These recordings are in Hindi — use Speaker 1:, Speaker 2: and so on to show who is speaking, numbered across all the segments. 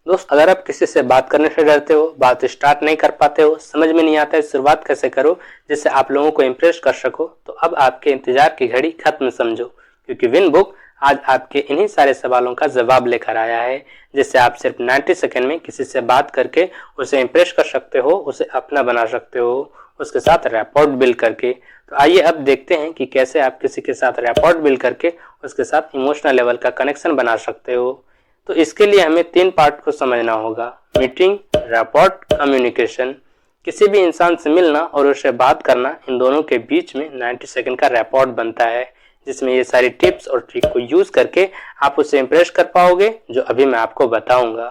Speaker 1: दोस्त, अगर आप किसी से बात करने से डरते हो, बात स्टार्ट नहीं कर पाते हो, समझ में नहीं आता है शुरुआत कैसे करो जिससे आप लोगों को इम्प्रेस कर सको, तो अब आपके इंतजार की घड़ी खत्म समझो, क्योंकि विन बुक आज आपके इन्हीं सारे सवालों का जवाब लेकर आया है, जिससे आप सिर्फ 90 सेकंड में किसी से बात करके उसे इम्प्रेस कर सकते हो, उसे अपना बना सकते हो, उसके साथ रैपोर्ट बिल्ड करके। तो आइए अब देखते हैं कि कैसे आप किसी के साथ रैपोर्ट बिल्ड करके उसके साथ इमोशनल लेवल का कनेक्शन बना सकते हो। तो इसके लिए हमें 3 पार्ट को समझना होगा: मीटिंग, रैपोर्ट, कम्युनिकेशन। किसी भी इंसान से मिलना और उससे बात करना, इन दोनों के बीच में 90 सेकंड का रैपोर्ट बनता है, जिसमें ये सारी टिप्स और ट्रिक को यूज करके आप उसे इम्प्रेस कर पाओगे, जो अभी मैं आपको बताऊंगा।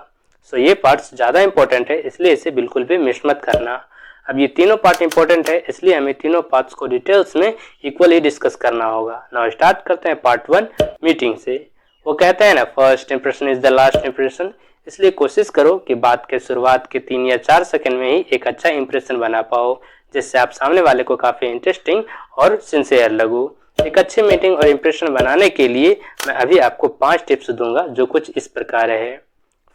Speaker 1: सो ये पार्ट्स ज़्यादा इंपॉर्टेंट है, इसलिए इसे बिल्कुल भी मिस मत करना। अब ये तीनों पार्ट इंपॉर्टेंट है, इसलिए हमें तीनों पार्ट्स को डिटेल्स में इक्वली डिस्कस करना होगा। नाउ स्टार्ट करते हैं पार्ट 1 मीटिंग से। वो कहते हैं ना, first impression is the last impression. इसलिए कोशिश करो कि बात के शुरुआत के 3 या 4 सेकंड में ही एक अच्छा इंप्रेशन बना पाओ, जिससे आप सामने वाले को काफी इंटरेस्टिंग और सिंसियर लगो। एक अच्छी मीटिंग और इंप्रेशन बनाने के लिए मैं अभी आपको 5 टिप्स दूंगा, जो कुछ इस प्रकार है।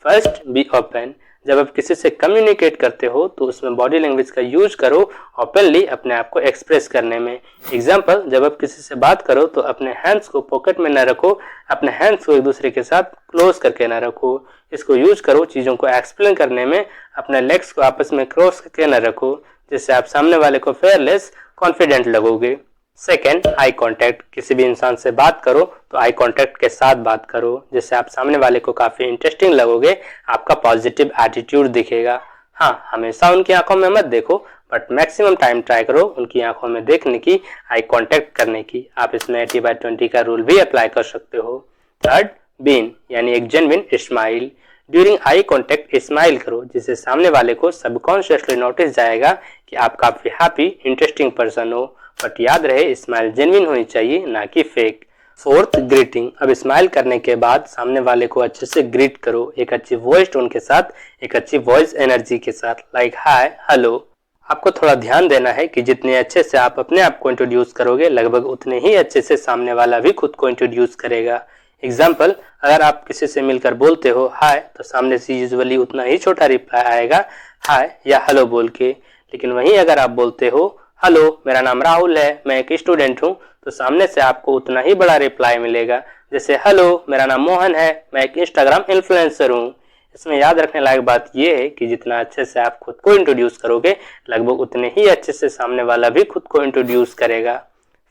Speaker 1: First, be open. जब आप किसी से कम्युनिकेट करते हो तो उसमें बॉडी लैंग्वेज का यूज करो ओपनली अपने आप को एक्सप्रेस करने में। एग्जाम्पल, जब आप किसी से बात करो तो अपने हैंड्स को पॉकेट में न रखो, अपने हैंड्स को एक दूसरे के साथ क्लोज करके न रखो। इसको यूज करो चीज़ों को एक्सप्लेन करने में। अपने लेग्स को आपस में क्रॉस करके न रखो, जिससे आप सामने वाले को फेयरलेस कॉन्फिडेंट लगोगे। Second, eye contact. किसी भी इंसान से बात करो तो आई कॉन्टैक्ट के साथ बात करो, जिससे आप सामने वाले को काफी इंटरेस्टिंग लगोगे, आपका पॉजिटिव एटीट्यूड दिखेगा। हाँ, हमेशा उनकी आंखों में मत देखो, बट मैक्सिमम टाइम ट्राई करो उनकी आंखों में देखने की, आई कॉन्टैक्ट करने की। आप इसमें 80/20 का रूल भी अप्लाई कर सकते हो। थर्ड, बीन, यानी एक genuine smile. During eye contact smile करो, जिससे सामने वाले को सबकॉन्शियसली नोटिस जाएगा कि आप काफी हैप्पी इंटरेस्टिंग पर्सन हो। बट याद रहे, स्माइल जेन्युइन होनी चाहिए, ना कि फेक। Fourth, greeting. अब स्माइल करने के बाद सामने वाले को अच्छे से ग्रीट करो, एक अच्छी वॉइस टोन के साथ, एक अच्छी वॉइस एनर्जी के साथ, लाइक हाय, हेलो। आपको थोड़ा ध्यान देना है कि जितने अच्छे से आप अपने आप को इंट्रोड्यूस करोगे, लगभग उतने ही अच्छे से सामने वाला भी खुद को इंट्रोड्यूस करेगा। एग्जाम्पल, अगर आप किसी से मिलकर बोलते हो हाय, तो सामने से यूजुअली उतना ही छोटा रिप्लाई आएगा हाय या हेलो बोल के। लेकिन वहीं अगर आप बोलते हो हेलो, मेरा नाम राहुल है, मैं एक स्टूडेंट हूँ, तो सामने से आपको उतना ही बड़ा रिप्लाई मिलेगा, जैसे हेलो, मेरा नाम मोहन है, मैं एक इंस्टाग्राम इन्फ्लुएंसर हूँ। इसमें याद रखने लायक बात यह है कि जितना अच्छे से आप खुद को इंट्रोड्यूस करोगे, लगभग उतने ही अच्छे से सामने वाला भी खुद को इंट्रोड्यूस करेगा।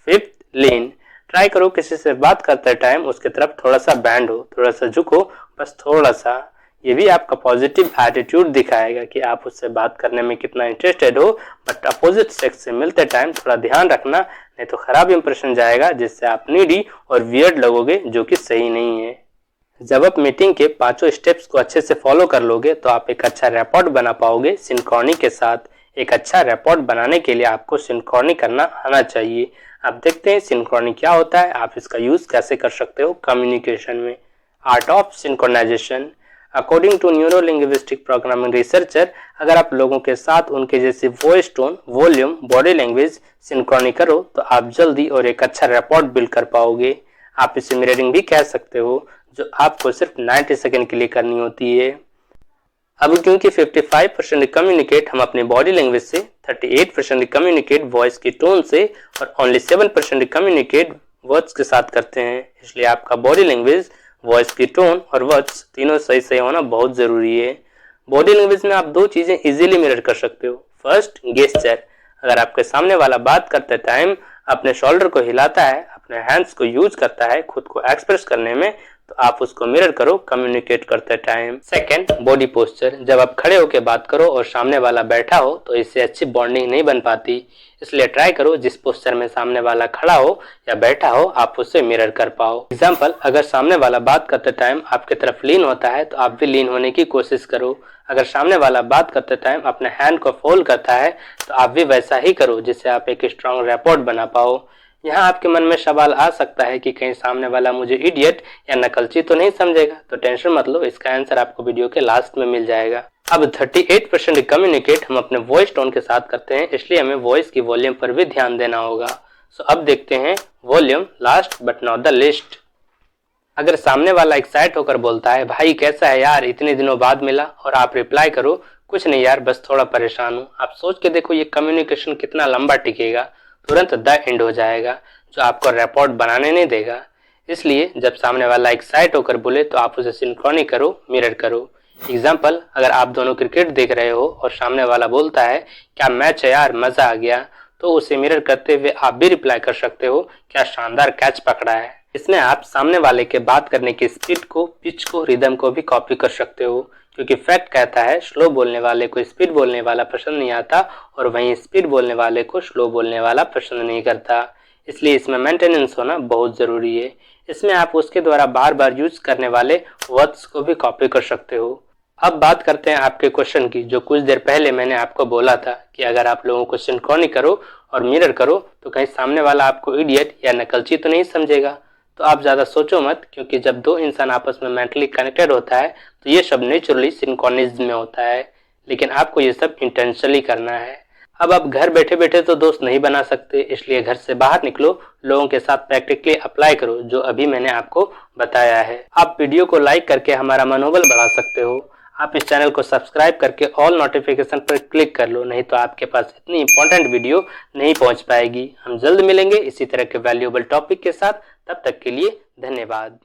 Speaker 1: फिफ्थ, लीन। ट्राई करो किसी से बात करते टाइम उसके तरफ थोड़ा सा बैंड हो, थोड़ा सा झुको, बस थोड़ा सा। ये भी आपका पॉजिटिव एटीट्यूड दिखाएगा कि आप उससे बात करने में कितना इंटरेस्टेड हो। बट अपोजिट सेक्स से मिलते टाइम थोड़ा ध्यान रखना, नहीं तो खराब इंप्रेशन जाएगा, जिससे आप नीडी और वियर्ड लगोगे, जो कि सही नहीं है। जब आप मीटिंग के 5 स्टेप्स को अच्छे से फॉलो कर लोगे तो आप एक अच्छा रैपोर्ट बना पाओगे सिंक्रोनी के साथ। एक अच्छा रैपोर्ट बनाने के लिए आपको सिंक्रोनी करना आना चाहिए। अब देखते हैं सिंक्रोनी क्या होता है, आप इसका यूज कैसे कर सकते हो कम्युनिकेशन में। Art of synchronization. According to neuro linguistic programming researcher, अगर आप लोगों के साथ उनके जैसी voice tone, volume, body language synchrony करो तो आप जल्दी और एक अच्छा रैपोर्ट बिल्ड कर पाओगे। आप इसे मिररिंग भी कह सकते हो, जो आपको सिर्फ 90 सेकंड के लिए करनी होती है। अब क्योंकि 55% कम्युनिकेट हम अपने बॉडी लैंग्वेज से, 38% कम्युनिकेट वॉइस की टोन से और ओनली 7% कम्युनिकेट वर्ड्स के साथ करते हैं, इसलिए आपका बॉडी लैंग्वेज, वॉइस की टोन और वर्ड्स तीनों सही सही होना बहुत जरूरी है। बॉडी लैंग्वेज में आप 2 चीजें इजीली मिरर कर सकते हो। First, gesture. अगर आपके सामने वाला बात करते टाइम अपने शोल्डर को हिलाता है, अपने हैंड्स को यूज करता है खुद को एक्सप्रेस करने में, तो आप उसको मिरर करो कम्युनिकेट करते टाइम। Second, body posture. जब आप खड़े होकर बात करो और सामने वाला बैठा हो तो इससे अच्छी बॉन्डिंग नहीं बन पाती, इसलिए ट्राई करो जिस पोस्चर में सामने वाला खड़ा हो या बैठा हो आप उससे मिरर कर पाओ। एग्जाम्पल, अगर सामने वाला बात करते टाइम आपके तरफ लीन होता है तो आप भी लीन होने की कोशिश करो। अगर सामने वाला बात करते टाइम अपने हैंड को फोल्ड करता है तो आप भी वैसा ही करो, जिससे आप एक स्ट्रॉन्ग रैपोर्ट बना पाओ। यहाँ आपके मन में सवाल आ सकता है कि कहीं सामने वाला मुझे इडियट या नकलची तो नहीं समझेगा, तो टेंशन मत लो, इसका आंसर आपको वीडियो के लास्ट में मिल जाएगा। अब 38% कम्युनिकेट हम अपने वॉइस टोन के साथ करते हैं, इसलिए हमें वॉइस की वॉल्यूम पर भी ध्यान देना होगा। सो अब देखते हैं volume, last but not the list. अगर सामने वाला एक्साइट होकर बोलता है भाई कैसा है यार इतने दिनों बाद मिला, और आप रिप्लाई करो कुछ नहीं यार बस थोड़ा परेशान हूँ, आप सोच के देखो ये कम्युनिकेशन कितना लंबा टिकेगा। तुरंत द एंड हो जाएगा जो आपको रिपोर्ट बनाने नहीं देगा। इसलिए जब सामने वाला एक्साइट होकर बोले तो आप उसे सिंक्रोनी करो, मिरर करो। एग्जाम्पल, अगर आप दोनों क्रिकेट देख रहे हो और सामने वाला बोलता है क्या मैच है यार मजा आ गया, तो उसे मिरर करते हुए आप भी रिप्लाई कर सकते हो क्या शानदार कैच पकड़ा है। इसमें आप सामने वाले के बात करने की स्पीड को, पिच को, रिदम को भी कॉपी कर सकते हो, क्योंकि फैक्ट कहता है स्लो बोलने वाले को स्पीड बोलने वाला पसंद नहीं आता और वहीं स्पीड बोलने वाले को स्लो बोलने वाला पसंद नहीं करता। इसलिए इसमें मेंटेनेंस होना बहुत जरूरी है। इसमें आप उसके द्वारा बार बार यूज करने वाले वर्ड्स को भी कॉपी कर सकते हो। अब बात करते हैं आपके क्वेश्चन की, जो कुछ देर पहले मैंने आपको बोला था कि अगर आप लोगों को सिंक्रोनी करो और मिरर करो तो कहीं सामने वाला आपको इडियट या नकलची तो नहीं समझेगा। तो आप ज्यादा सोचो मत, क्योंकि जब दो इंसान आपस में मेंटली कनेक्टेड होता है तो ये सब नेचुरली सिंक्रोनिज्म में होता है, लेकिन आपको ये सब इंटेंशनली करना है। अब आप घर बैठे बैठे तो दोस्त नहीं बना सकते, इसलिए घर से बाहर निकलो, लोगों के साथ प्रैक्टिकली अप्लाई करो जो अभी मैंने आपको बताया है। आप वीडियो को लाइक करके हमारा मनोबल बढ़ा सकते हो। आप इस चैनल को सब्सक्राइब करके ऑल नोटिफिकेशन पर क्लिक कर लो, नहीं तो आपके पास इतनी इंपॉर्टेंट वीडियो नहीं पहुंच पाएगी। हम जल्द मिलेंगे इसी तरह के वैल्यूएबल टॉपिक के साथ, तब तक के लिए धन्यवाद।